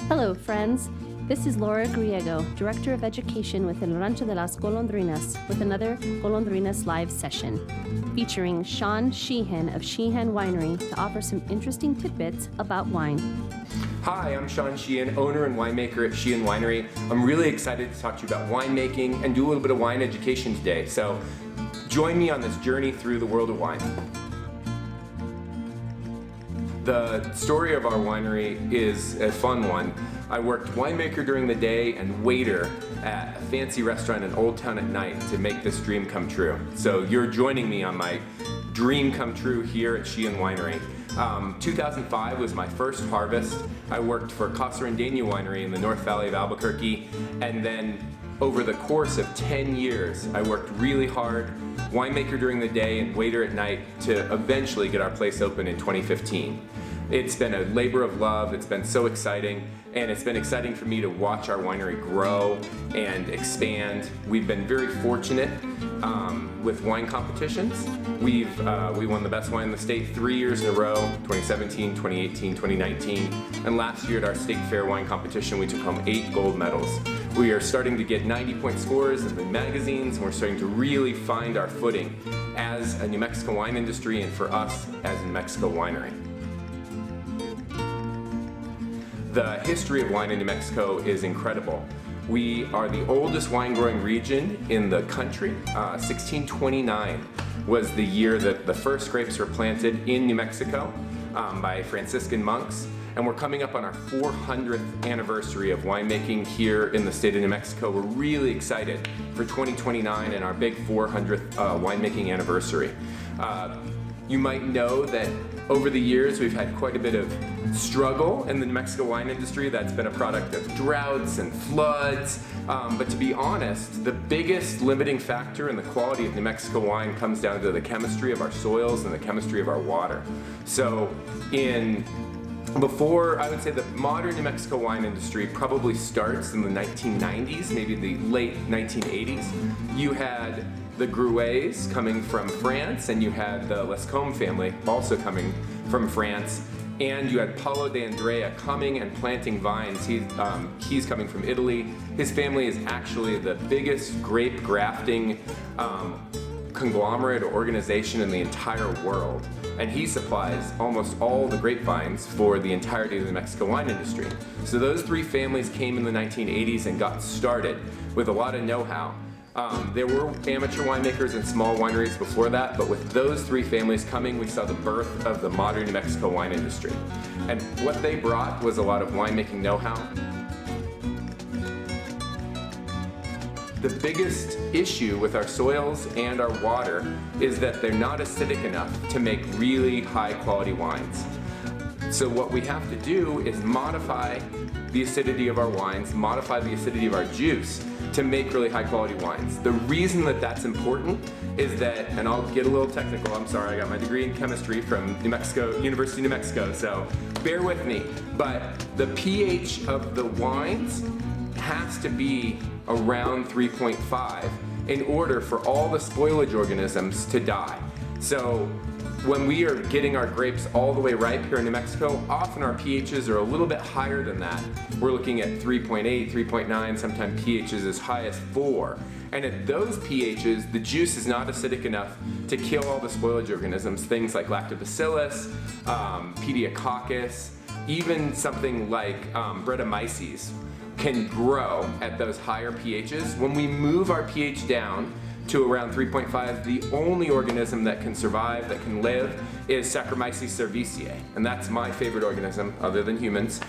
Hello, friends. This is Laura Griego, Director of Education within Rancho de las Golondrinas, with another Golondrinas Live session, featuring Sean Sheehan of Sheehan Winery to offer some interesting tidbits about wine. Hi, I'm Sean Sheehan, owner and winemaker at Sheehan Winery. I'm really excited to talk to you about winemaking and do a little bit of wine education today. So join me on this journey through the world of wine. The story of our winery is a fun one. I worked winemaker during the day and waiter at a fancy restaurant in Old Town at night to make this dream come true. So you're joining me on my dream come true here at Sheehan Winery. 2005 was my first harvest. I worked for Casa Rendena Winery in the North Valley of Albuquerque, and then over the course of 10 years, I worked really hard, winemaker during the day and waiter at night, to eventually get our place open in 2015. It's been a labor of love, it's been so exciting, and it's been exciting for me to watch our winery grow and expand. We've been very fortunate with wine competitions. We won the best wine in the state 3 years in a row, 2017, 2018, 2019, and last year at our state fair wine competition we took home 8 gold medals. We are starting to get 90-point scores in the magazines, and we're starting to really find our footing as a New Mexico wine industry and for us as a New Mexico winery. The history of wine in New Mexico is incredible. We are the oldest wine growing region in the country. 1629 was the year that the first grapes were planted in New Mexico by Franciscan monks. And we're coming up on our 400th anniversary of winemaking here in the state of New Mexico. We're really excited for 2029 and our big 400th winemaking anniversary. You might know that over the years we've had quite a bit of struggle in the New Mexico wine industry. That's been a product of droughts and floods. But to be honest, the biggest limiting factor in the quality of New Mexico wine comes down to the chemistry of our soils and the chemistry of our water. So before, I would say the modern New Mexico wine industry probably starts in the 1990s, maybe the late 1980s. You had the Gruets coming from France, and you had the Lescombe family also coming from France, and you had Paolo de Andrea coming and planting vines. He's coming from Italy. His family is actually the biggest grape grafting conglomerate or organization in the entire world, and he supplies almost all the grapevines for the entirety of the Mexico wine industry. So those 3 families came in the 1980s and got started with a lot of know-how. There were amateur winemakers and small wineries before that, but with those 3 families coming, we saw the birth of the modern New Mexico wine industry. And what they brought was a lot of winemaking know-how. The biggest issue with our soils and our water is that they're not acidic enough to make really high quality wines. So what we have to do is modify the acidity of our wines, modify the acidity of our juice to make really high quality wines. The reason that that's important is that, and I'll get a little technical, I'm sorry, I got my degree in chemistry from New Mexico, University of New Mexico, so bear with me, but the pH of the wines has to be around 3.5 in order for all the spoilage organisms to die. So when we are getting our grapes all the way ripe here in New Mexico, often our pHs are a little bit higher than that. We're looking at 3.8, 3.9, sometimes pHs as high as 4. And at those pHs, the juice is not acidic enough to kill all the spoilage organisms, things like lactobacillus, pediococcus, even something like Brettanomyces can grow at those higher pHs. When we move our pH down to around 3.5, the only organism that can survive, that can live, is Saccharomyces cerevisiae. And that's my favorite organism, other than humans,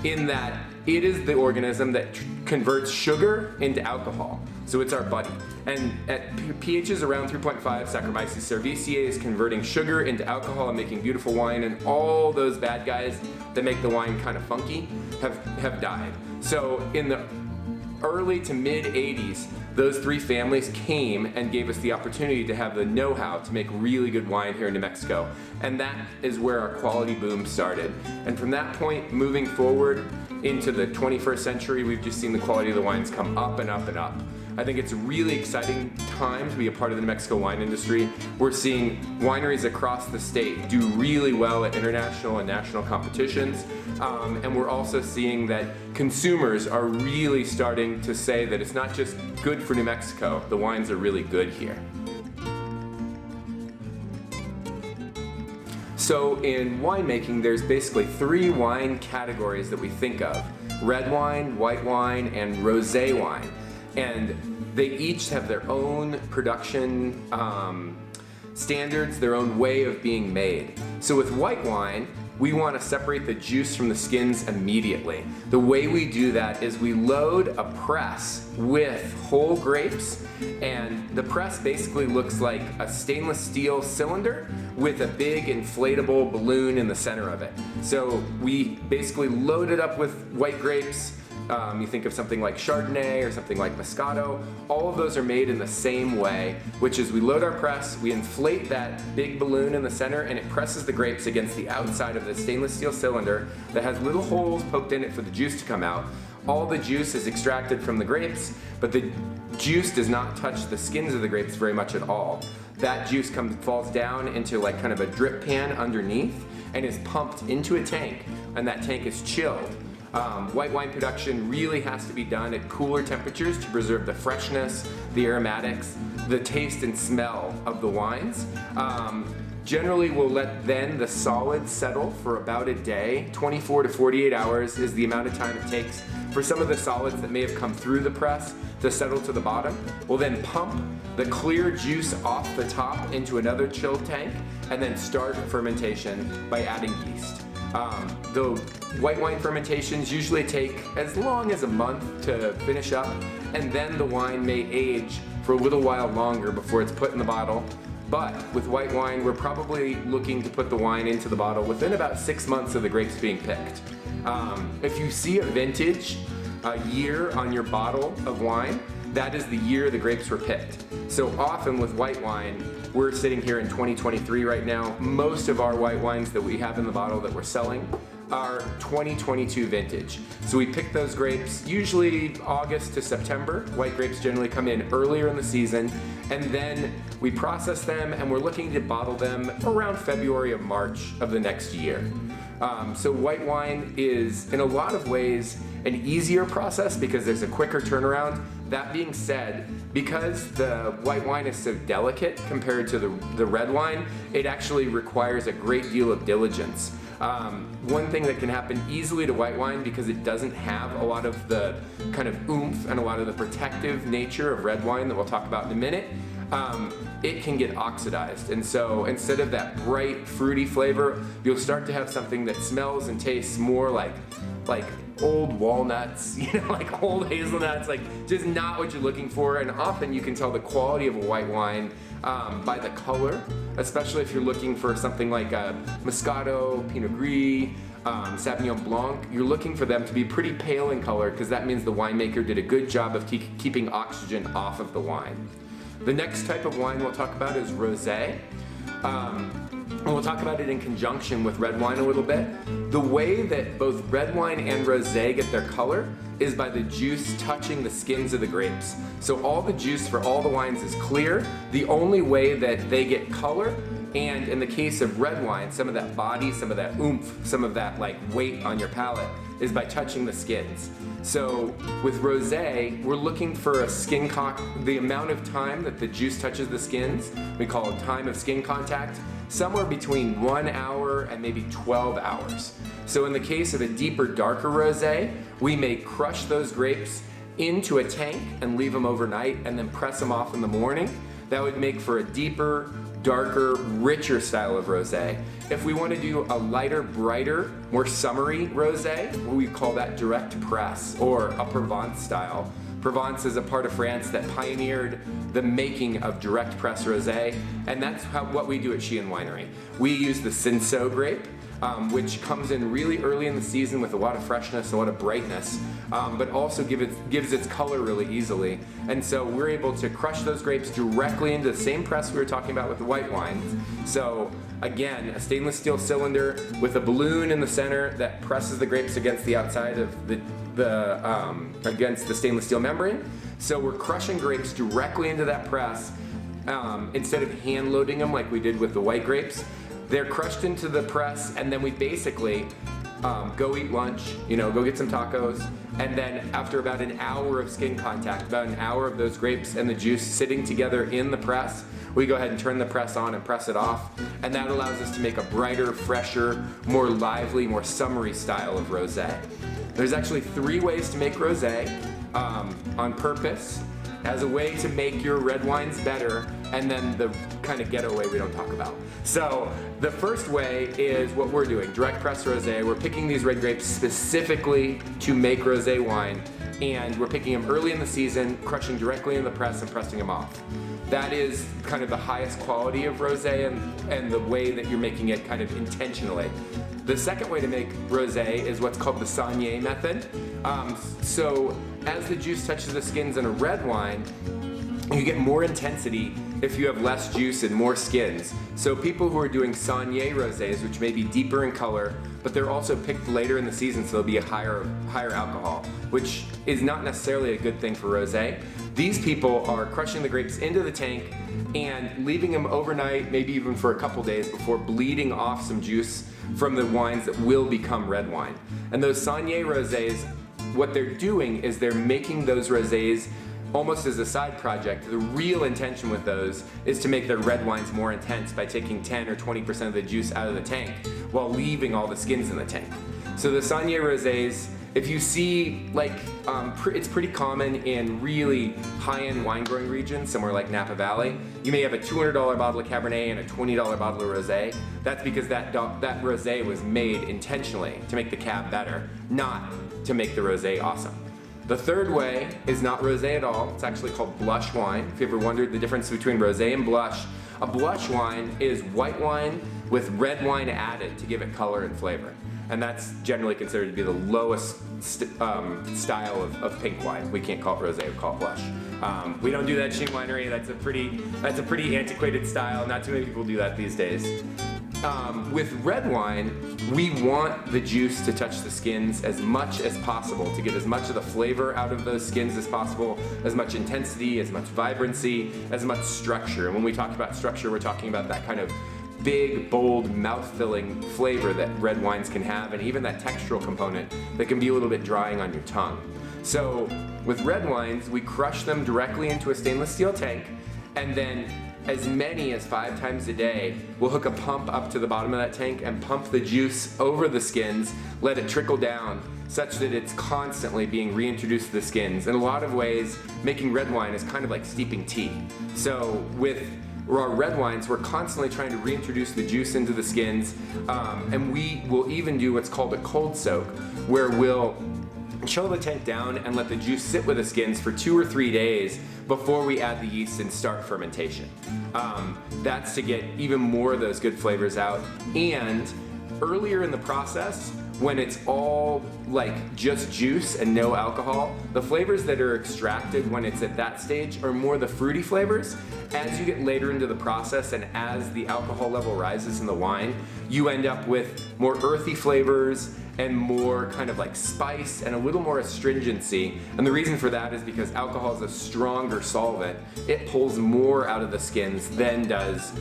in that it is the organism that converts sugar into alcohol. So it's our buddy. And at pHs around 3.5, Saccharomyces cerevisiae is converting sugar into alcohol and making beautiful wine, and all those bad guys that make the wine kind of funky have died. So in the early to mid 80s, those 3 families came and gave us the opportunity to have the know-how to make really good wine here in New Mexico. And that is where our quality boom started. And from that point, moving forward into the 21st century, we've just seen the quality of the wines come up and up and up. I think it's a really exciting time to be a part of the New Mexico wine industry. We're seeing wineries across the state do really well at international and national competitions. And we're also seeing that consumers are really starting to say that it's not just good for New Mexico, the wines are really good here. So in winemaking, there's basically 3 wine categories that we think of: red wine, white wine, and rosé wine. And they each have their own production standards, their own way of being made. So with white wine, we want to separate the juice from the skins immediately. The way we do that is we load a press with whole grapes, and the press basically looks like a stainless steel cylinder with a big inflatable balloon in the center of it. So we basically load it up with white grapes. You think of something like Chardonnay or something like Moscato. All of those are made in the same way, which is we load our press, we inflate that big balloon in the center, and it presses the grapes against the outside of the stainless steel cylinder that has little holes poked in it for the juice to come out. All the juice is extracted from the grapes, but the juice does not touch the skins of the grapes very much at all. That juice falls down into like kind of a drip pan underneath and is pumped into a tank, and that tank is chilled. White wine production really has to be done at cooler temperatures to preserve the freshness, the aromatics, the taste and smell of the wines. Generally, we'll let then the solids settle for about a day. 24 to 48 hours is the amount of time it takes for some of the solids that may have come through the press to settle to the bottom. We'll then pump the clear juice off the top into another chilled tank and then start fermentation by adding yeast. The white wine fermentations usually take as long as a month to finish up, and then the wine may age for a little while longer before it's put in the bottle. But with white wine, we're probably looking to put the wine into the bottle within about 6 months of the grapes being picked. If you see a vintage year on your bottle of wine, that is the year the grapes were picked. So often with white wine, we're sitting here in 2023 right now. Most of our white wines that we have in the bottle that we're selling are 2022 vintage. So we pick those grapes usually August to September. White grapes generally come in earlier in the season, and then we process them, and we're looking to bottle them around February or March of the next year. So white wine is in a lot of ways an easier process because there's a quicker turnaround. That being said, because the white wine is so delicate compared to the red wine, it actually requires a great deal of diligence. One thing that can happen easily to white wine, because it doesn't have a lot of the kind of oomph and a lot of the protective nature of red wine that we'll talk about in a minute, it can get oxidized. And so instead of that bright fruity flavor, you'll start to have something that smells and tastes more like old walnuts, like old hazelnuts, like just not what you're looking for. And often you can tell the quality of a white wine by the color, especially if you're looking for something like a Moscato, Pinot Gris, Sauvignon Blanc. You're looking for them to be pretty pale in color because that means the winemaker did a good job of keeping oxygen off of the wine. The next type of wine we'll talk about is rosé. And we'll talk about it in conjunction with red wine a little bit. The way that both red wine and rosé get their color is by the juice touching the skins of the grapes. So all the juice for all the wines is clear. The only way that they get color, and in the case of red wine, some of that body, some of that oomph, some of that like weight on your palate, is by touching the skins. So with rosé, we're looking for the amount of time that the juice touches the skins. We call it time of skin contact, somewhere between 1 hour and maybe 12 hours. So in the case of a deeper, darker rosé, we may crush those grapes into a tank and leave them overnight and then press them off in the morning. That would make for a deeper, darker, richer style of rosé. If we want to do a lighter, brighter, more summery rosé, we call that direct press or a Provence style. Provence is a part of France that pioneered the making of direct press rosé, and that's what we do at Sheehan Winery. We use the Cinsault grape, which comes in really early in the season with a lot of freshness, a lot of brightness, but also gives its color really easily. And so we're able to crush those grapes directly into the same press we were talking about with the white wines. So again, a stainless steel cylinder with a balloon in the center that presses the grapes against the outside of against the stainless steel membrane. So we're crushing grapes directly into that press instead of hand loading them like we did with the white grapes. They're crushed into the press, and then we basically go eat lunch, go get some tacos, and then after about an hour of skin contact, about an hour of those grapes and the juice sitting together in the press, we go ahead and turn the press on and press it off, and that allows us to make a brighter, fresher, more lively, more summery style of rosé. There's actually 3 ways to make rosé on purpose, as a way to make your red wines better, and then the kind of ghetto way we don't talk about. So the first way is what we're doing, direct press rosé. We're picking these red grapes specifically to make rosé wine, and we're picking them early in the season, crushing directly in the press and pressing them off. That is kind of the highest quality of rosé and the way that you're making it kind of intentionally. The second way to make rosé is what's called the saignée method. So as the juice touches the skins in a red wine, you get more intensity if you have less juice and more skins. So people who are doing saignée rosés, which may be deeper in color, but they're also picked later in the season, so they'll be a higher alcohol, which is not necessarily a good thing for rosé. These people are crushing the grapes into the tank and leaving them overnight, maybe even for a couple days, before bleeding off some juice from the wines that will become red wine. And those saignée rosés, what they're doing is they're making those rosés almost as a side project. The real intention with those is to make their red wines more intense by taking 10 or 20% of the juice out of the tank while leaving all the skins in the tank. So the saignée rosés, if you see, it's pretty common in really high-end wine growing regions, somewhere like Napa Valley. You may have a $200 bottle of Cabernet and a $20 bottle of rosé. That's because that rosé was made intentionally to make the cab better, not to make the rosé awesome. The third way is not rosé at all. It's actually called blush wine. If you ever wondered the difference between rosé and blush, a blush wine is white wine with red wine added to give it color and flavor. And that's generally considered to be the lowest style of pink wine. We can't call it rosé, we call it blush. We don't do that at Sheehan Winery. That's a pretty antiquated style. Not too many people do that these days. With red wine, we want the juice to touch the skins as much as possible to get as much of the flavor out of those skins as possible, as much intensity, as much vibrancy, as much structure. And when we talk about structure, we're talking about that kind of big, bold, mouth-filling flavor that red wines can have, and even that textural component that can be a little bit drying on your tongue. So with red wines, we crush them directly into a stainless steel tank, and then as many as 5 times a day, we'll hook a pump up to the bottom of that tank and pump the juice over the skins, let it trickle down such that it's constantly being reintroduced to the skins. In a lot of ways, making red wine is kind of like steeping tea. So with our red wines, we're constantly trying to reintroduce the juice into the skins, and we will even do what's called a cold soak, where we'll chill the tank down and let the juice sit with the skins for 2 or 3 days before we add the yeast and start fermentation. That's to get even more of those good flavors out. And earlier in the process, when it's all just juice and no alcohol, the flavors that are extracted when it's at that stage are more the fruity flavors. As you get later into the process and as the alcohol level rises in the wine, you end up with more earthy flavors and more kind of spice and a little more astringency. And the reason for that is because alcohol is a stronger solvent. It pulls more out of the skins than does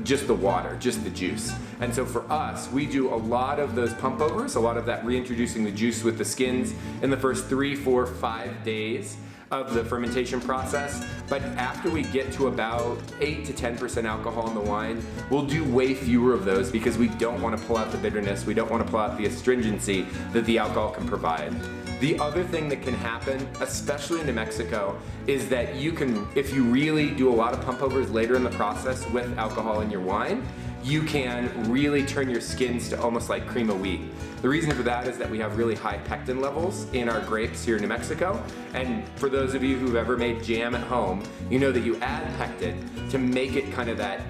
just the water, just the juice. And so for us, we do a lot of those pump overs, a lot of that reintroducing the juice with the skins in the first 3, 4, 5 days of the fermentation process. But after we get to about 8 to 10% alcohol in the wine, we'll do way fewer of those because we don't want to pull out the bitterness, we don't want to pull out the astringency that the alcohol can provide. The other thing that can happen, especially in New Mexico, is that you can, if you really do a lot of pump overs later in the process with alcohol in your wine, you can really turn your skins to almost like cream of wheat. The reason for that is that we have really high pectin levels in our grapes here in New Mexico. And for those of you who've ever made jam at home, you know that you add pectin to make it kind of that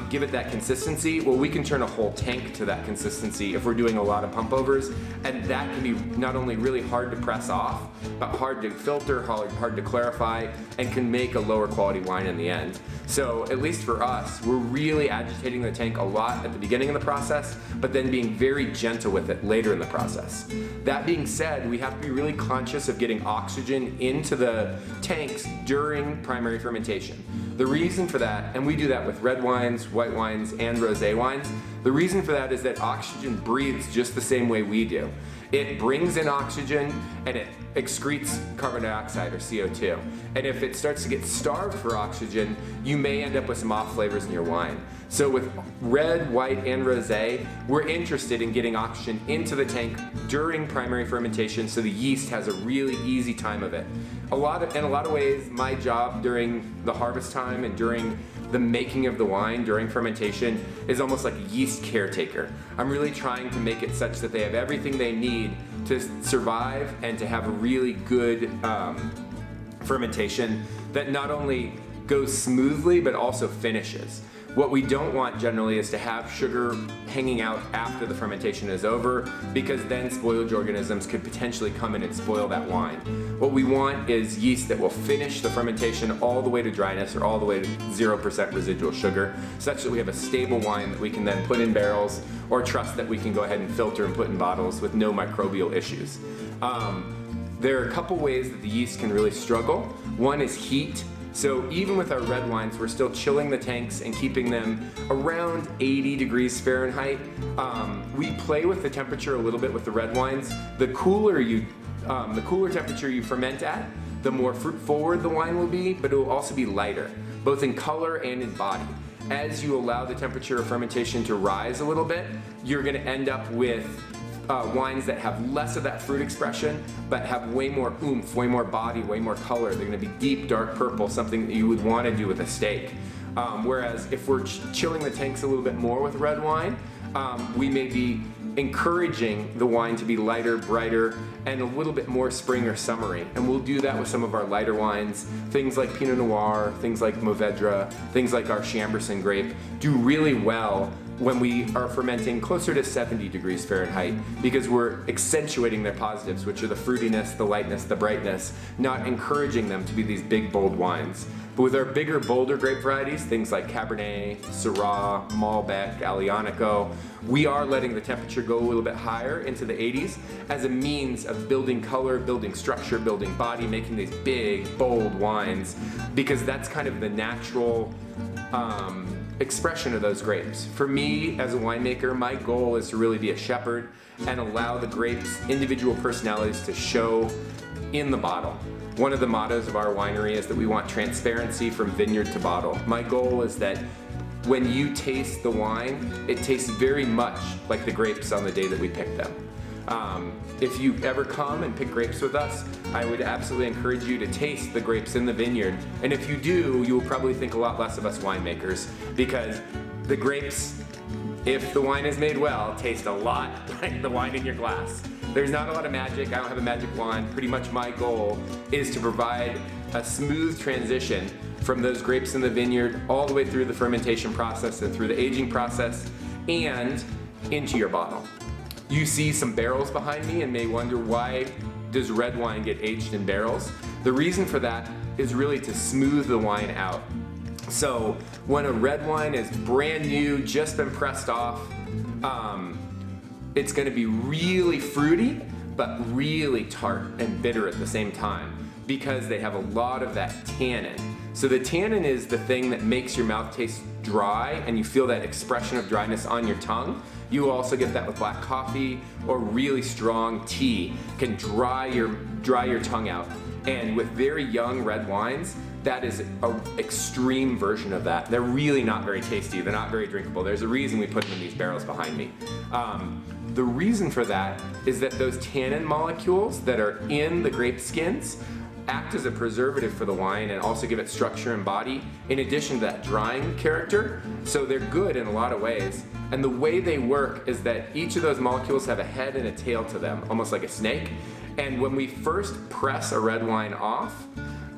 give it that consistency, well, we can turn a whole tank to that consistency if we're doing a lot of pump overs, and that can be not only really hard to press off, but hard to filter, hard to clarify, and can make a lower quality wine in the end. So at least for us, we're really agitating the tank a lot at the beginning of the process, but then being very gentle with it later in the process. That being said, we have to be really conscious of getting oxygen into the tanks during primary fermentation. The reason for that, and we do that with red wines, white wines, and rosé wines, the reason for that is that oxygen breathes just the same way we do. It brings in oxygen and it excretes carbon dioxide or CO2. And if it starts to get starved for oxygen, you may end up with some off flavors in your wine. So with red, white, and rosé, we're interested in getting oxygen into the tank during primary fermentation so the yeast has a really easy time of it. In a lot of ways, my job during the harvest time and during the making of the wine during fermentation is almost like a yeast caretaker. I'm really trying to make it such that they have everything they need to survive and to have a really good fermentation that not only goes smoothly but also finishes. What we don't want generally is to have sugar hanging out after the fermentation is over, because then spoilage organisms could potentially come in and spoil that wine. What we want is yeast that will finish the fermentation all the way to dryness or all the way to 0% residual sugar, such that we have a stable wine that we can then put in barrels or trust that we can go ahead and filter and put in bottles with no microbial issues. There are a couple ways that the yeast can really struggle. One is heat. So even with our red wines, we're still chilling the tanks and keeping them around 80 degrees Fahrenheit. We play with the temperature a little bit with the red wines. The cooler temperature you ferment at, the more fruit forward the wine will be, but it will also be lighter, both in color and in body. As you allow the temperature of fermentation to rise a little bit, you're gonna end up with wines that have less of that fruit expression, but have way more oomph, way more body, way more color. They're gonna be deep, dark purple, something that you would wanna do with a steak. Whereas if we're chilling the tanks a little bit more with red wine, we may be encouraging the wine to be lighter, brighter, and a little bit more spring or summery. And we'll do that with some of our lighter wines. Things like Pinot Noir, things like Mourvedre, things like our Chambourcin grape do really well when we are fermenting closer to 70 degrees Fahrenheit, because we're accentuating their positives, which are the fruitiness, the lightness, the brightness, not encouraging them to be these big, bold wines. But with our bigger, bolder grape varieties, things like Cabernet, Syrah, Malbec, Aglianico, we are letting the temperature go a little bit higher into the 80s as a means of building color, building structure, building body, making these big, bold wines, because that's kind of the natural expression of those grapes. For me, as a winemaker, my goal is to really be a shepherd and allow the grapes' individual personalities to show in the bottle. One of the mottos of our winery is that we want transparency from vineyard to bottle. My goal is that when you taste the wine, it tastes very much like the grapes on the day that we picked them. If you ever come and pick grapes with us, I would absolutely encourage you to taste the grapes in the vineyard. And if you do, you will probably think a lot less of us winemakers, because the grapes, if the wine is made well, taste a lot like the wine in your glass. There's not a lot of magic. I don't have a magic wand. Pretty much my goal is to provide a smooth transition from those grapes in the vineyard all the way through the fermentation process and through the aging process and into your bottle. You see some barrels behind me and may wonder, why does red wine get aged in barrels? The reason for that is really to smooth the wine out. So when a red wine is brand new, just been pressed off, it's gonna be really fruity, but really tart and bitter at the same time, because they have a lot of that tannin. So the tannin is the thing that makes your mouth taste dry, and you feel that expression of dryness on your tongue. You also get that with black coffee or really strong tea, can dry your tongue out. And with very young red wines, that is an extreme version of that. They're really not very tasty. They're not very drinkable. There's a reason we put them in these barrels behind me. The reason for that is that those tannin molecules that are in the grape skins act as a preservative for the wine and also give it structure and body, in addition to that drying character. So they're good in a lot of ways. And the way they work is that each of those molecules have a head and a tail to them, almost like a snake. And when we first press a red wine off,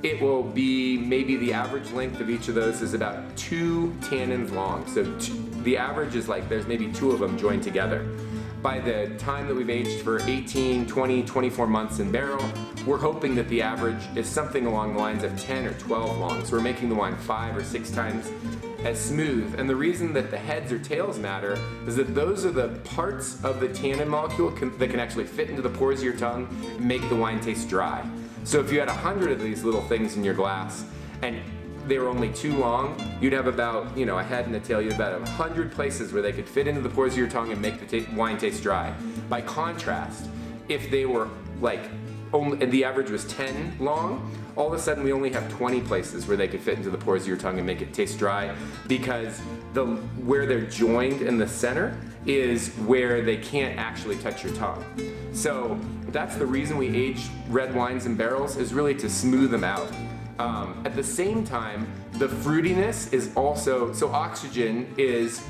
it will be maybe the average length of each of those is about 2 tannins long. So the average is like there's maybe 2 of them joined together. By the time that we've aged for 18, 20, 24 months in barrel, we're hoping that the average is something along the lines of 10 or 12 long. So we're making the wine 5 or 6 times as smooth. And the reason that the heads or tails matter is that those are the parts of the tannin molecule that can actually fit into the pores of your tongue and make the wine taste dry. So if you had 100 of these little things in your glass and they were only 2 long, you'd have about, a head and a tail, you'd have about 100 places where they could fit into the pores of your tongue and make the wine taste dry. By contrast, if they were and the average was 10 long, all of a sudden we only have 20 places where they could fit into the pores of your tongue and make it taste dry, because where they're joined in the center is where they can't actually touch your tongue. So that's the reason we age red wines in barrels, is really to smooth them out. At the same time, the fruitiness is also, so oxygen is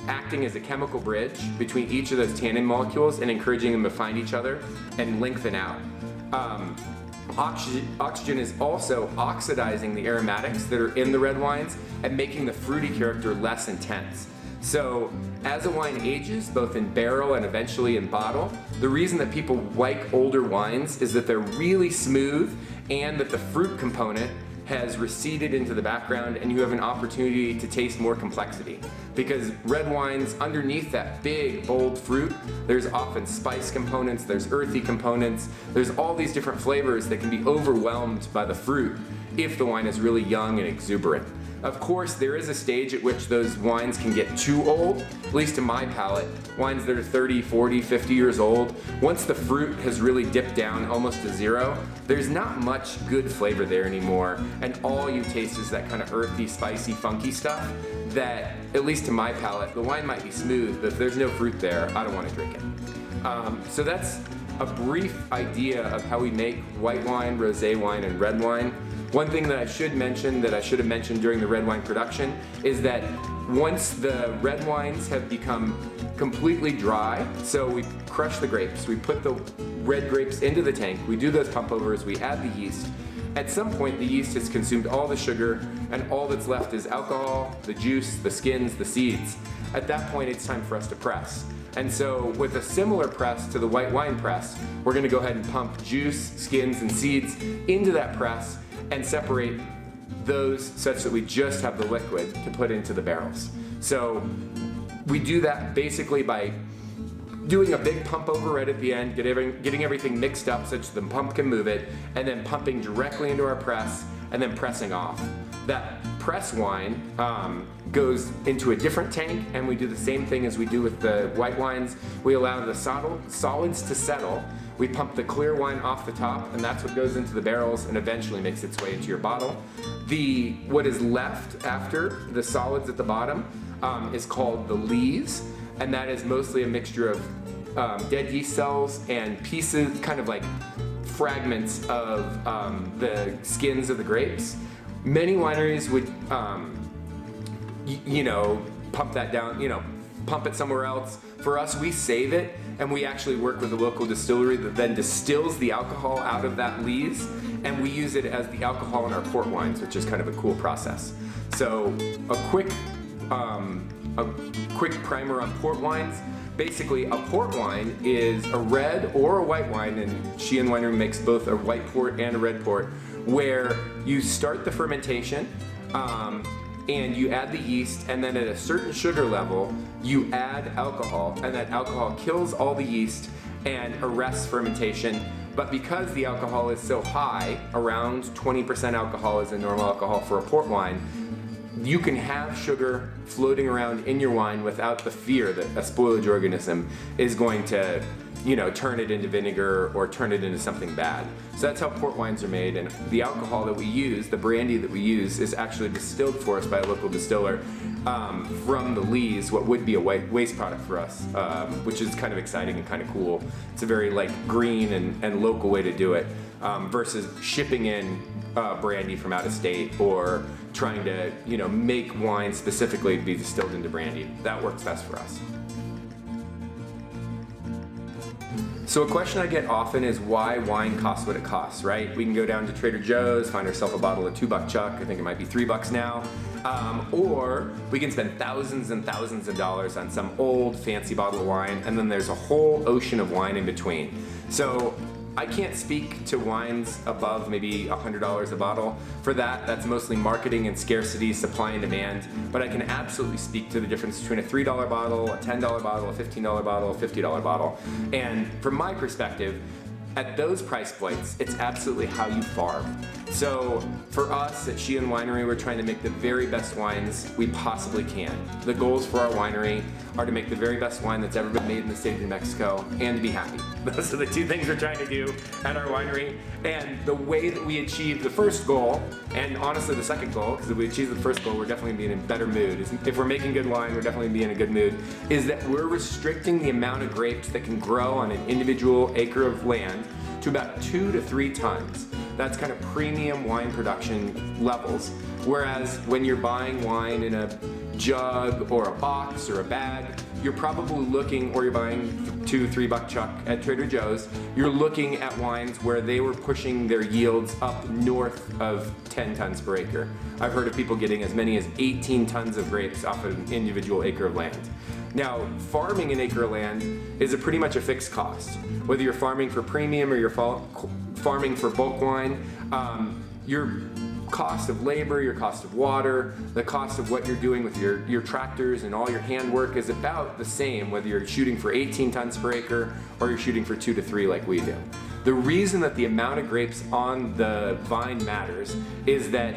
acting as a chemical bridge between each of those tannin molecules and encouraging them to find each other and lengthen out. Oxygen is also oxidizing the aromatics that are in the red wines and making the fruity character less intense. So as a wine ages, both in barrel and eventually in bottle, the reason that people like older wines is that they're really smooth and that the fruit component has receded into the background and you have an opportunity to taste more complexity. Because red wines, underneath that big, bold fruit, there's often spice components, there's earthy components, there's all these different flavors that can be overwhelmed by the fruit if the wine is really young and exuberant. Of course, there is a stage at which those wines can get too old, at least to my palate. Wines that are 30, 40, 50 years old, once the fruit has really dipped down almost to zero, there's not much good flavor there anymore, and all you taste is that kind of earthy, spicy, funky stuff that, at least to my palate, the wine might be smooth, but if there's no fruit there, I don't want to drink it. So that's a brief idea of how we make white wine, rosé wine, and red wine. One thing that I should have mentioned during the red wine production is that once the red wines have become completely dry, so we crush the grapes, we put the red grapes into the tank, we do those pump overs, we add the yeast. At some point, the yeast has consumed all the sugar, and all that's left is alcohol, the juice, the skins, the seeds. At that point, it's time for us to press. And so with a similar press to the white wine press, we're going to go ahead and pump juice, skins, and seeds into that press and separate those such that we just have the liquid to put into the barrels. So we do that basically by doing a big pump over right at the end, getting everything mixed up such that the pump can move it, and then pumping directly into our press and then pressing off. That press wine goes into a different tank, and we do the same thing as we do with the white wines. We allow the solids to settle. We pump the clear wine off the top, and that's what goes into the barrels and eventually makes its way into your bottle. What is left after the solids at the bottom is called the lees, and that is mostly a mixture of dead yeast cells and pieces, kind of like fragments of the skins of the grapes. Many wineries would, pump that down, pump it somewhere else. For us, we save it, and we actually work with a local distillery that then distills the alcohol out of that lees, and we use it as the alcohol in our port wines, which is kind of a cool process. So a quick primer on port wines. Basically, a port wine is a red or a white wine, and Sheehan Winery makes both a white port and a red port, where you start the fermentation, and you add the yeast, and then at a certain sugar level, you add alcohol, and that alcohol kills all the yeast and arrests fermentation. But because the alcohol is so high, around 20% alcohol is a normal alcohol for a port wine, you can have sugar floating around in your wine without the fear that a spoilage organism is going to, turn it into vinegar or turn it into something bad. So that's how port wines are made, and the alcohol that we use, the brandy that we use, is actually distilled for us by a local distiller from the lees, what would be a waste product for us, which is kind of exciting and kind of cool. It's a very green and local way to do it versus shipping in brandy from out of state or trying to make wine specifically to be distilled into brandy. That works best for us. So a question I get often is why wine costs what it costs, right? We can go down to Trader Joe's, find ourselves a bottle of $2 Chuck, I think it might be $3 now, or we can spend thousands and thousands of dollars on some old fancy bottle of wine, and then there's a whole ocean of wine in between. So I can't speak to wines above maybe $100 a bottle. For that, that's mostly marketing and scarcity, supply and demand, but I can absolutely speak to the difference between a $3 bottle, a $10 bottle, a $15 bottle, a $50 bottle. And from my perspective, at those price points, it's absolutely how you farm. So for us at Sheehan Winery, we're trying to make the very best wines we possibly can. The goals for our winery are to make the very best wine that's ever been made in the state of New Mexico and to be happy. Those are the two things we're trying to do at our winery. And the way that we achieve the first goal, and honestly the second goal, because if we achieve the first goal, we're definitely gonna be in a better mood. If we're making good wine, we're definitely gonna be in a good mood, is that we're restricting the amount of grapes that can grow on an individual acre of land to about 2 to 3 tons. That's kind of premium wine production levels. Whereas when you're buying wine in a jug or a box or a bag, you're probably looking, or you're buying $2-3 Chuck at Trader Joe's, you're looking at wines where they were pushing their yields up north of 10 tons per acre. I've heard of people getting as many as 18 tons of grapes off of an individual acre of land. Now, farming an acre of land is pretty much a fixed cost. Whether you're farming for premium or you're farming for bulk wine, your cost of labor, your cost of water, the cost of what you're doing with your tractors and all your handwork is about the same whether you're shooting for 18 tons per acre or you're shooting for 2 to 3 like we do. The reason that the amount of grapes on the vine matters is that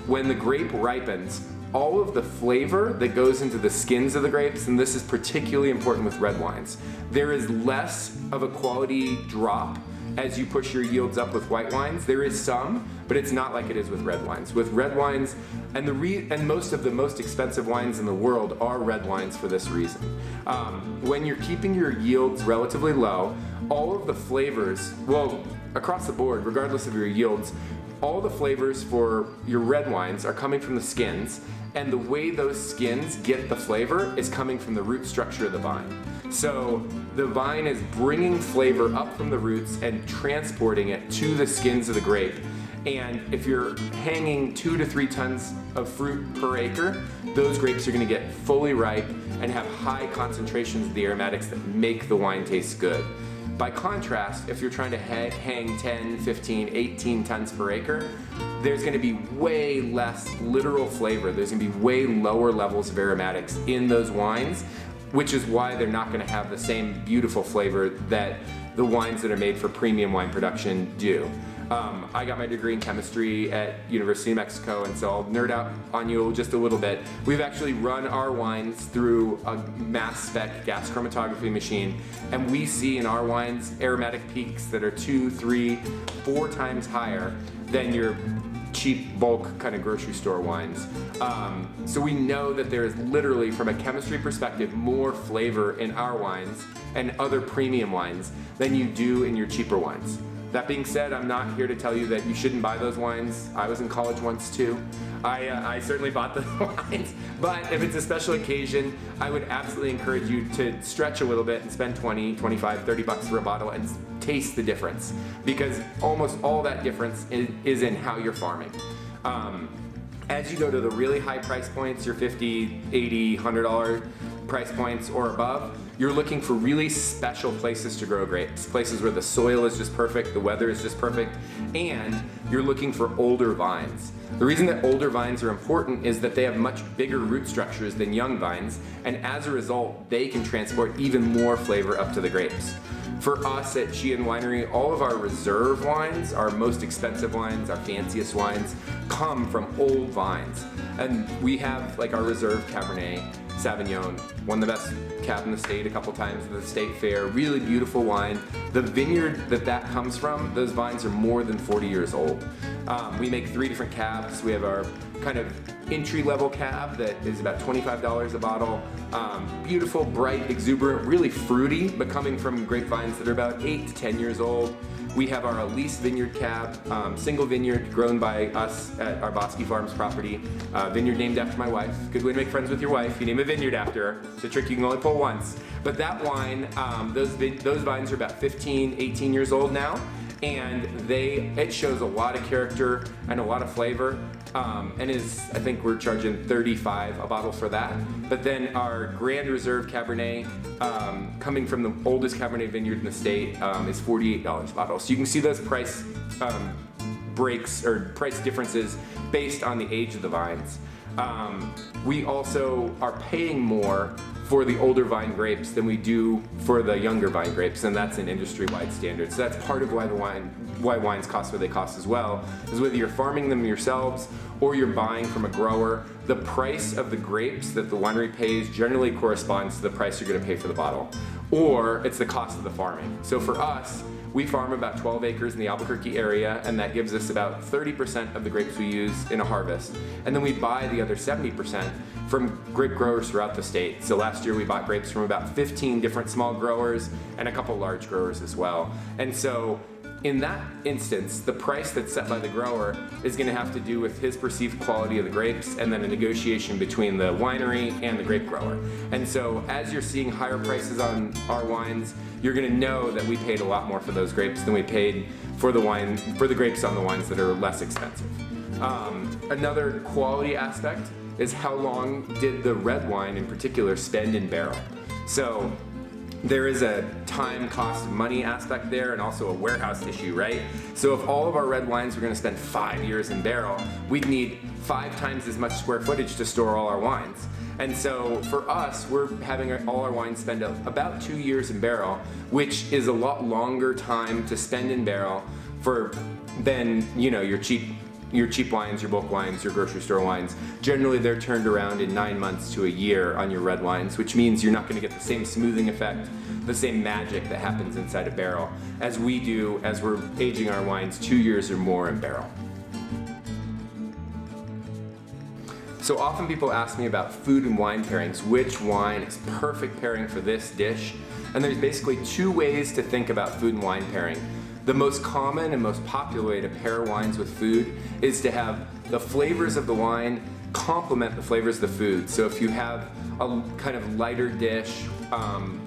when the grape ripens, all of the flavor that goes into the skins of the grapes, and this is particularly important with red wines, there is less of a quality drop as you push your yields up with white wines. There is some, but it's not like it is with red wines. With red wines, and most of the most expensive wines in the world are red wines for this reason. When you're keeping your yields relatively low, all of the flavors, well, across the board, regardless of your yields, all the flavors for your red wines are coming from the skins, and the way those skins get the flavor is coming from the root structure of the vine. So the vine is bringing flavor up from the roots and transporting it to the skins of the grape. And if you're hanging 2 to 3 tons of fruit per acre, those grapes are going to get fully ripe and have high concentrations of the aromatics that make the wine taste good. By contrast, if you're trying to hang 10, 15, 18 tons per acre, there's going to be way less literal flavor. There's going to be way lower levels of aromatics in those wines, which is why they're not going to have the same beautiful flavor that the wines that are made for premium wine production do. I got my degree in chemistry at University of Mexico, and so I'll nerd out on you just a little bit. We've actually run our wines through a mass spec gas chromatography machine, and we see in our wines aromatic peaks that are 2, 3, 4 times higher than your cheap bulk kind of grocery store wines. So we know that there is literally, from a chemistry perspective, more flavor in our wines and other premium wines than you do in your cheaper wines. That being said, I'm not here to tell you that you shouldn't buy those wines. I was in college once too. I certainly bought those wines, but if it's a special occasion, I would absolutely encourage you to stretch a little bit and spend 20, 25, 30 bucks for a bottle and taste the difference, because almost all that difference is in how you're farming. As you go to the really high price points, your $50, $80, $100 price points or above, you're looking for really special places to grow grapes, places where the soil is just perfect, the weather is just perfect, and you're looking for older vines. The reason that older vines are important is that they have much bigger root structures than young vines, and as a result, they can transport even more flavor up to the grapes. For us at Sheehan Winery, all of our reserve wines, our most expensive wines, our fanciest wines, come from old vines. And we have like our reserve Cabernet Sauvignon, won the best cab in the state a couple times at the state fair, really beautiful wine. The vineyard that comes from, those vines are more than 40 years old. We make 3 different cabs. We have our kind of entry-level cab that is about $25 a bottle. Beautiful, bright, exuberant, really fruity, but coming from grapevines that are about 8 to 10 years old. We have our Elise Vineyard Cab, single vineyard grown by us at our Bosque Farms property. Vineyard named after my wife. Good way to make friends with your wife. You name a vineyard after her. It's a trick you can only pull once. But that wine, those vines are about 15, 18 years old now. And it shows a lot of character and a lot of flavor. And I think we're charging $35 a bottle for that. But then our Grand Reserve Cabernet, coming from the oldest Cabernet vineyard in the state, is $48 a bottle. So you can see those price breaks or price differences based on the age of the vines. We also are paying more for the older vine grapes than we do for the younger vine grapes, and that's an industry-wide standard. So that's part of why wines cost what they cost as well, is whether you're farming them yourselves or you're buying from a grower, the price of the grapes that the winery pays generally corresponds to the price you're gonna pay for the bottle, or it's the cost of the farming. So for us, we farm about 12 acres in the Albuquerque area, and that gives us about 30% of the grapes we use in a harvest. And then we buy the other 70% from grape growers throughout the state. So last year we bought grapes from about 15 different small growers and a couple large growers as well. And so in that instance, the price that's set by the grower is going to have to do with his perceived quality of the grapes and then a negotiation between the winery and the grape grower. And so as you're seeing higher prices on our wines, you're going to know that we paid a lot more for those grapes than we paid for the grapes on the wines that are less expensive. Another quality aspect is how long did the red wine in particular spend in barrel. So there is a time, cost, and money aspect there, and also a warehouse issue, right? So if all of our red wines were going to spend 5 years in barrel, we'd need 5 times as much square footage to store all our wines. And so for us, we're having all our wines spend about 2 years in barrel, which is a lot longer time to spend in barrel than your cheap wines, your bulk wines, your grocery store wines. Generally, they're turned around in 9 months to a year on your red wines, which means you're not going to get the same smoothing effect, the same magic that happens inside a barrel as we do as we're aging our wines 2 years or more in barrel. So often people ask me about food and wine pairings, which wine is perfect pairing for this dish? And there's basically 2 ways to think about food and wine pairing. The most common and most popular way to pair wines with food is to have the flavors of the wine complement the flavors of the food. So if you have a kind of lighter dish,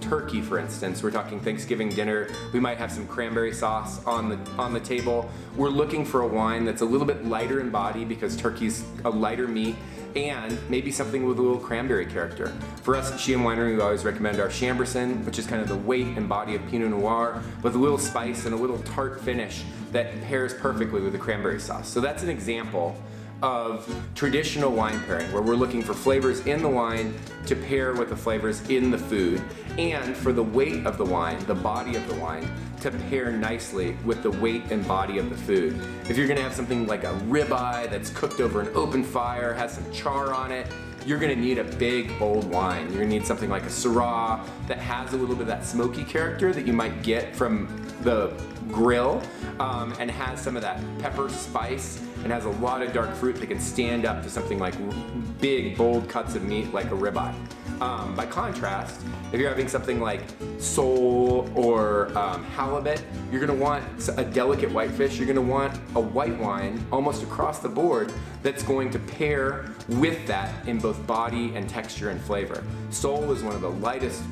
turkey for instance, we're talking Thanksgiving dinner, we might have some cranberry sauce on the table. We're looking for a wine that's a little bit lighter in body because turkey's a lighter meat, and maybe something with a little cranberry character. For us at Sheehan Winery, we always recommend our Chambourcin, which is kind of the weight and body of Pinot Noir, with a little spice and a little tart finish that pairs perfectly with the cranberry sauce. So that's an example of traditional wine pairing, where we're looking for flavors in the wine to pair with the flavors in the food, and for the weight of the wine, the body of the wine, to pair nicely with the weight and body of the food. If you're gonna have something like a ribeye that's cooked over an open fire, has some char on it, you're gonna need a big, bold wine. You're gonna need something like a Syrah that has a little bit of that smoky character that you might get from the grill, and has some of that pepper spice, and has a lot of dark fruit that can stand up to something like big, bold cuts of meat like a ribeye. By contrast, if you're having something like sole or halibut, you're gonna want a delicate whitefish. You're gonna want a white wine almost across the board that's going to pair with that in both body and texture and flavor. Sole is one of the lightest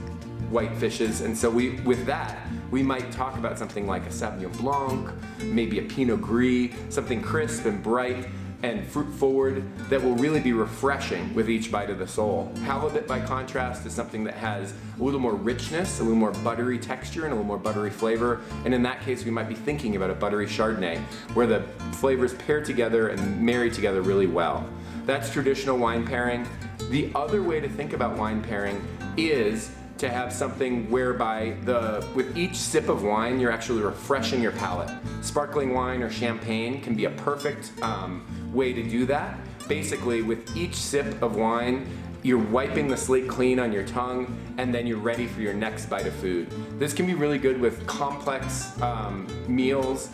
white fishes, and so with that, we might talk about something like a Sauvignon Blanc, maybe a Pinot Gris, something crisp and bright and fruit forward that will really be refreshing with each bite of the sole. Halibut, by contrast, is something that has a little more richness, a little more buttery texture, and a little more buttery flavor. And in that case, we might be thinking about a buttery Chardonnay, where the flavors pair together and marry together really well. That's traditional wine pairing. The other way to think about wine pairing is to have something whereby with each sip of wine, you're actually refreshing your palate. Sparkling wine or champagne can be a perfect way to do that. Basically, with each sip of wine, you're wiping the slate clean on your tongue, and then you're ready for your next bite of food. This can be really good with complex meals,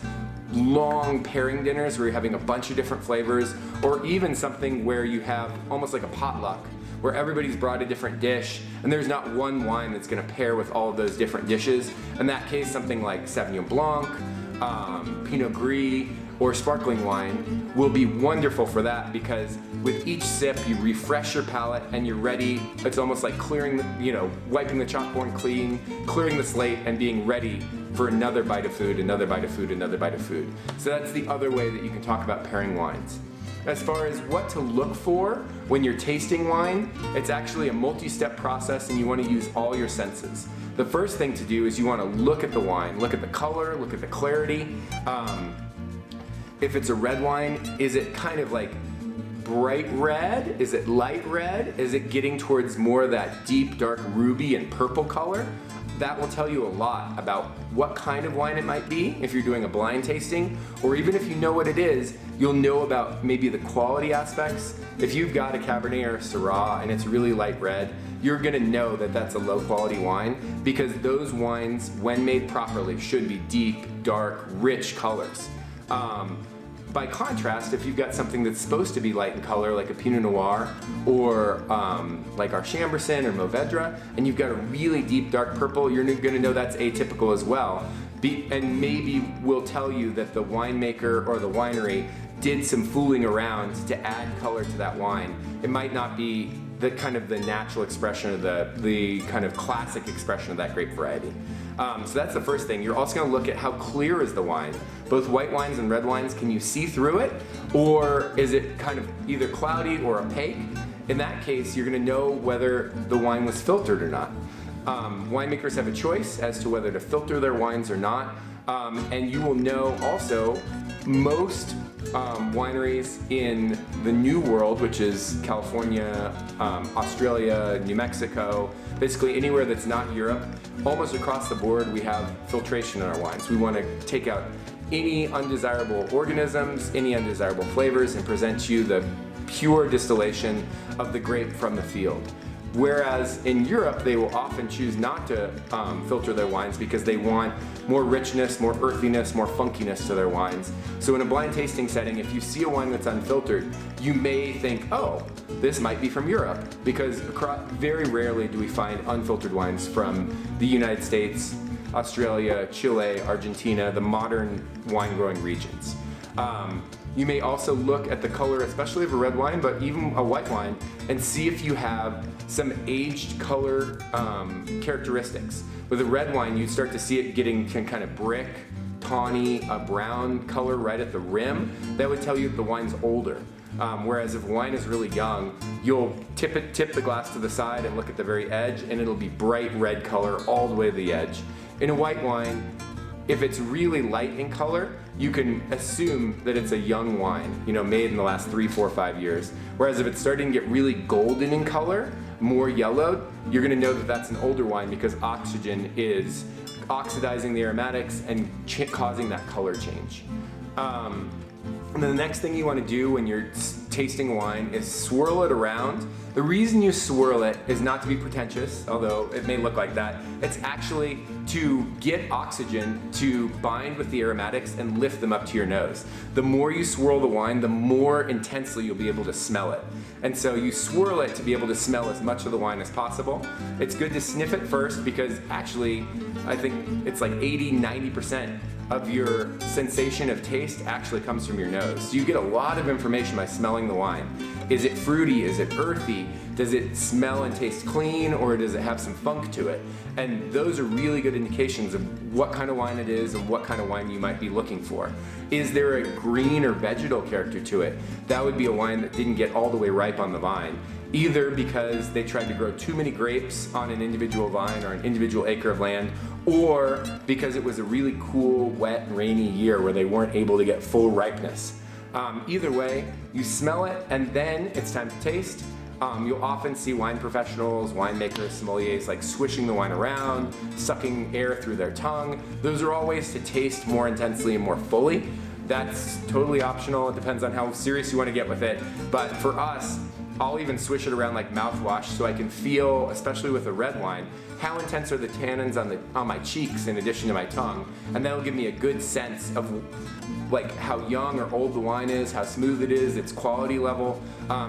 long pairing dinners where you're having a bunch of different flavors, or even something where you have almost like a potluck, where everybody's brought a different dish, and there's not one wine that's gonna pair with all of those different dishes. In that case, something like Sauvignon Blanc, Pinot Gris, or sparkling wine will be wonderful for that, because with each sip you refresh your palate and you're ready. It's almost like clearing, wiping the chalkboard clean, clearing the slate, and being ready for another bite of food, another bite of food, another bite of food. So that's the other way that you can talk about pairing wines. As far as what to look for when you're tasting wine, it's actually a multi-step process, and you want to use all your senses. The first thing to do is you want to look at the wine, look at the color, look at the clarity. If it's a red wine, is it kind of like bright red? Is it light red? Is it getting towards more of that deep, dark ruby and purple color? That will tell you a lot about what kind of wine it might be if you're doing a blind tasting, or even if you know what it is, you'll know about maybe the quality aspects. If you've got a Cabernet or a Syrah and it's really light red, you're gonna know that that's a low quality wine, because those wines, when made properly, should be deep, dark, rich colors. By contrast, if you've got something that's supposed to be light in color, like a Pinot Noir, or like our Chambourcin or Mourvedre, and you've got a really deep dark purple, you're gonna know that's atypical as well. And maybe will tell you that the winemaker or the winery did some fooling around to add color to that wine. It might not be the kind of the natural expression, or the kind of classic expression of that grape variety. So that's the first thing. You're also going to look at how clear is the wine. Both white wines and red wines, can you see through it? Or is it kind of either cloudy or opaque? In that case, you're going to know whether the wine was filtered or not. Winemakers have a choice as to whether to filter their wines or not. And you will know also, most wineries in the New World, which is California, Australia, New Mexico, basically anywhere that's not Europe, almost across the board we have filtration in our wines. We want to take out any undesirable organisms, any undesirable flavors, and present you the pure distillation of the grape from the field. Whereas in Europe, they will often choose not to filter their wines because they want more richness, more earthiness, more funkiness to their wines. So in a blind tasting setting, if you see a wine that's unfiltered, you may think, oh, this might be from Europe, because very rarely do we find unfiltered wines from the United States, Australia, Chile, Argentina, the modern wine growing regions. You may also look at the color, especially of a red wine, but even a white wine, and see if you have some aged color characteristics. With a red wine, you start to see it getting kind of brick, tawny, a brown color right at the rim. That would tell you that the wine's older. Whereas if wine is really young, you'll tip the glass to the side and look at the very edge, and it'll be bright red color all the way to the edge. In a white wine, if it's really light in color, you can assume that it's a young wine, made in the last 3, 4, 5 years. Whereas if it's starting to get really golden in color, more yellowed, you're gonna know that that's an older wine, because oxygen is oxidizing the aromatics and causing that color change. And then the next thing you want to do when you're tasting wine is swirl it around. The reason you swirl it is not to be pretentious, although it may look like that. It's actually to get oxygen to bind with the aromatics and lift them up to your nose. The more you swirl the wine, the more intensely you'll be able to smell it. And so you swirl it to be able to smell as much of the wine as possible. It's good to sniff it first, because actually, I think it's like 80–90% of your sensation of taste actually comes from your nose. So you get a lot of information by smelling the wine. Is it fruity? Is it earthy? Does it smell and taste clean, or does it have some funk to it? And those are really good indications of what kind of wine it is and what kind of wine you might be looking for. Is there a green or vegetal character to it? That would be a wine that didn't get all the way ripe on the vine, either because they tried to grow too many grapes on an individual vine or an individual acre of land, or because it was a really cool, wet, rainy year where they weren't able to get full ripeness. Either way, you smell it and then it's time to taste. You'll often see wine professionals, winemakers, sommeliers like swishing the wine around, sucking air through their tongue. Those are all ways to taste more intensely and more fully. That's totally optional. It depends on how serious you want to get with it. But for us, I'll even swish it around like mouthwash so I can feel, especially with a red wine, how intense are the tannins on my cheeks in addition to my tongue. And that'll give me a good sense of like how young or old the wine is, how smooth it is, its quality level.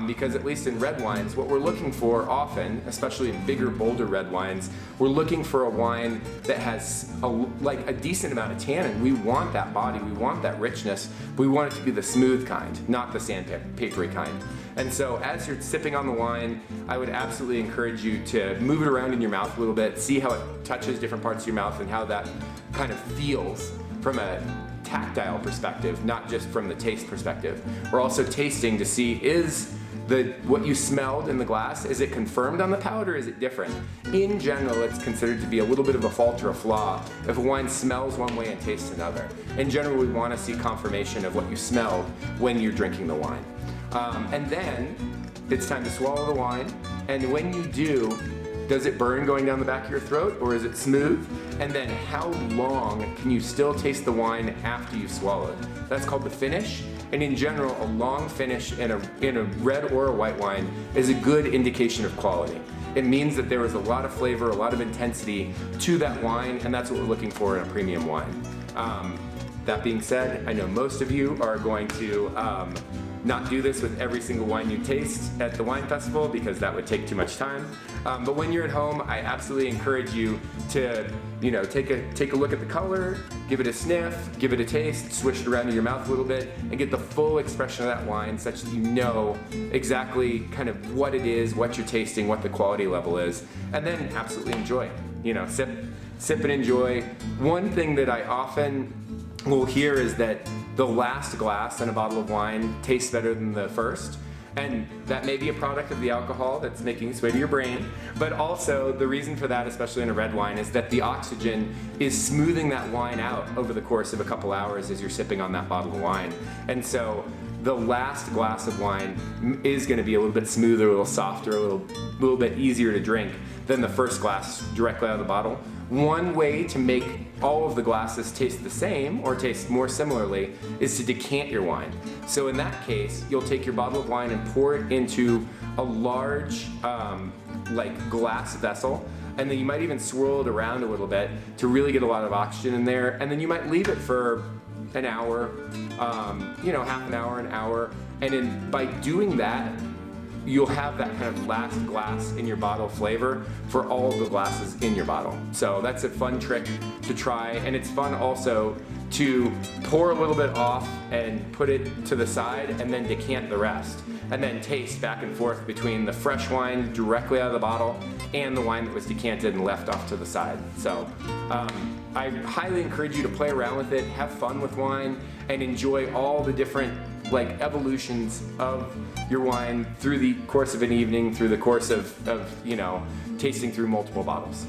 Because at least in red wines, what we're looking for often, especially in bigger, bolder red wines, we're looking for a wine that has a decent amount of tannin. We want that body, we want that richness, but we want it to be the smooth kind, not the sandpapery kind. And so as you're sipping on the wine, I would absolutely encourage you to move it around in your mouth a little bit, see how it touches different parts of your mouth and how that kind of feels from a tactile perspective, not just from the taste perspective. We're also tasting to see is what you smelled in the glass, is it confirmed on the palate or is it different? In general, it's considered to be a little bit of a fault or a flaw if a wine smells one way and tastes another. In general, we want to see confirmation of what you smelled when you're drinking the wine. And then it's time to swallow the wine, and when you do, does it burn going down the back of your throat or is it smooth? And then how long can you still taste the wine after you swallowed? That's called the finish. And in general, a long finish in a red or a white wine is a good indication of quality. It means that there was a lot of flavor, a lot of intensity to that wine, and that's what we're looking for in a premium wine. That being said, I know most of you are going to not do this with every single wine you taste at the wine festival because that would take too much time. But when you're at home, I absolutely encourage you to, take a look at the color, give it a sniff, give it a taste, swish it around in your mouth a little bit, and get the full expression of that wine such that you know exactly kind of what it is, what you're tasting, what the quality level is, and then absolutely enjoy. Sip and enjoy. One thing that I often will hear is that the last glass in a bottle of wine tastes better than the first. And that may be a product of the alcohol that's making its way to your brain, but also the reason for that, especially in a red wine, is that the oxygen is smoothing that wine out over the course of a couple hours as you're sipping on that bottle of wine. And so the last glass of wine is going to be a little bit smoother, a little softer, a little bit easier to drink than the first glass directly out of the bottle. One way to make all of the glasses taste the same or taste more similarly is to decant your wine. So in that case, you'll take your bottle of wine and pour it into a large glass vessel, and then you might even swirl it around a little bit to really get a lot of oxygen in there, and then you might leave it for an hour, half an hour, and by doing that, you'll have that kind of last glass in your bottle flavor for all of the glasses in your bottle. So that's a fun trick to try, and it's fun also to pour a little bit off and put it to the side and then decant the rest, and then taste back and forth between the fresh wine directly out of the bottle and the wine that was decanted and left off to the side. So I highly encourage you to play around with it, have fun with wine, and enjoy all the different evolutions of your wine through the course of an evening, through the course of tasting through multiple bottles.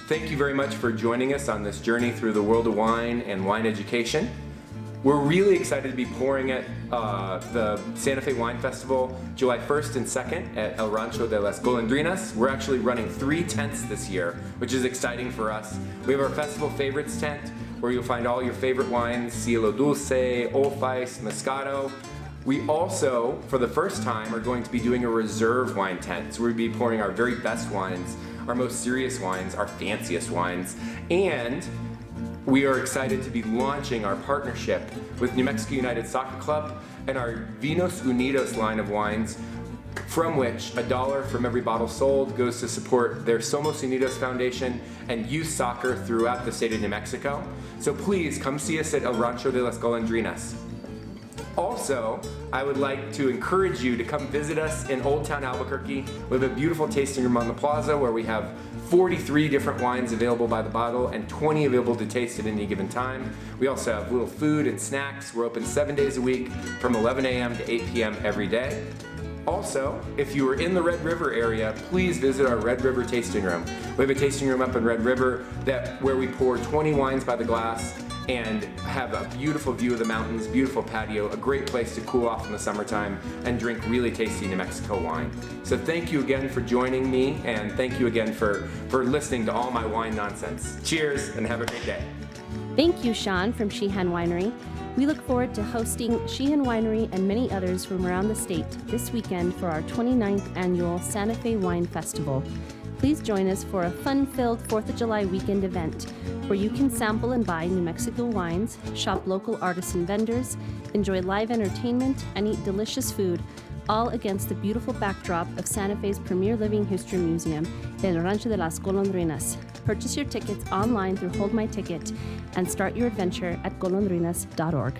Thank you very much for joining us on this journey through the world of wine and wine education. We're really excited to be pouring at the Santa Fe Wine Festival July 1st and 2nd at El Rancho de las Golondrinas. We're actually running 3 tents this year, which is exciting for us. We have our Festival Favorites tent, where you'll find all your favorite wines, Cielo Dulce, Old Spice, Moscato. We also, for the first time, are going to be doing a reserve wine tent. So we'll be pouring our very best wines, our most serious wines, our fanciest wines. And we are excited to be launching our partnership with New Mexico United Soccer Club and our Vinos Unidos line of wines, from which $1 from every bottle sold goes to support their Somos Unidos Foundation and youth soccer throughout the state of New Mexico. So please come see us at El Rancho de las Golondrinas. Also, I would like to encourage you to come visit us in Old Town Albuquerque. We have a beautiful tasting room on the plaza where we have 43 different wines available by the bottle and 20 available to taste at any given time. We also have little food and snacks. We're open 7 days a week from 11 a.m. to 8 p.m. every day. Also, if you are in the Red River area, please visit our Red River tasting room. We have a tasting room up in Red River where we pour 20 wines by the glass and have a beautiful view of the mountains, beautiful patio, a great place to cool off in the summertime and drink really tasty New Mexico wine. So thank you again for joining me, and thank you again for listening to all my wine nonsense. Cheers, and have a great day. Thank you, Sean from Sheehan Winery. We look forward to hosting Sheehan Winery and many others from around the state this weekend for our 29th annual Santa Fe Wine Festival. Please join us for a fun-filled 4th of July weekend event where you can sample and buy New Mexico wines, shop local artisan vendors, enjoy live entertainment, and eat delicious food, all against the beautiful backdrop of Santa Fe's premier living history museum, El Rancho de las Golondrinas. Purchase your tickets online through Hold My Ticket and start your adventure at golondrinas.org.